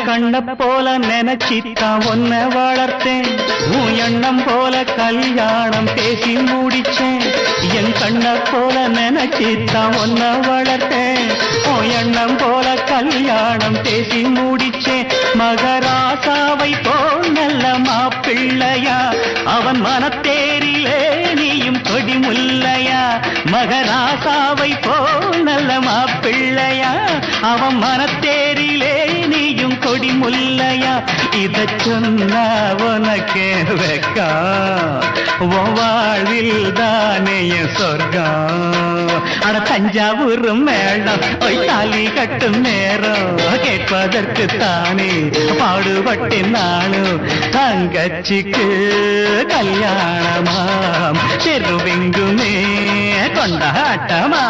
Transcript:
கண்ண போல நினைச்சித்தான் ஒன்ன வளர்த்தேன் உன் எண்ணம் போல கல்யாணம் பேசி முடிச்சேன் என் கண்ண போல நினைச்சித்தான் ஒன்ன வளர்த்தேன் உன் எண்ணம் போல கல்யாணம் பேசி முடிச்சேன் மகராசாவை போல் நல்ல மாப்பிள்ளையா அவன் மனத்தேரிலே நீயும் கொடி முல்லையா மகராசாவை போல் நல்ல மாப்பிள்ளையா அவன் மனத்தேரிலே நீயும் கொடி முல்லையா இத சொன்னா உனக்கு வெக்கா வாழ்வில் தானே சொர்க்கம் அட தஞ்சாவூர் மேளம் ஒய் தாலி கட்டும் நேரம் கேட்பதற்கு தானே பாடுபட்டேன் நானும் தங்கச்சிக்கு கல்யாணமாம் தெருவெங்குமே கொண்டாட்டமா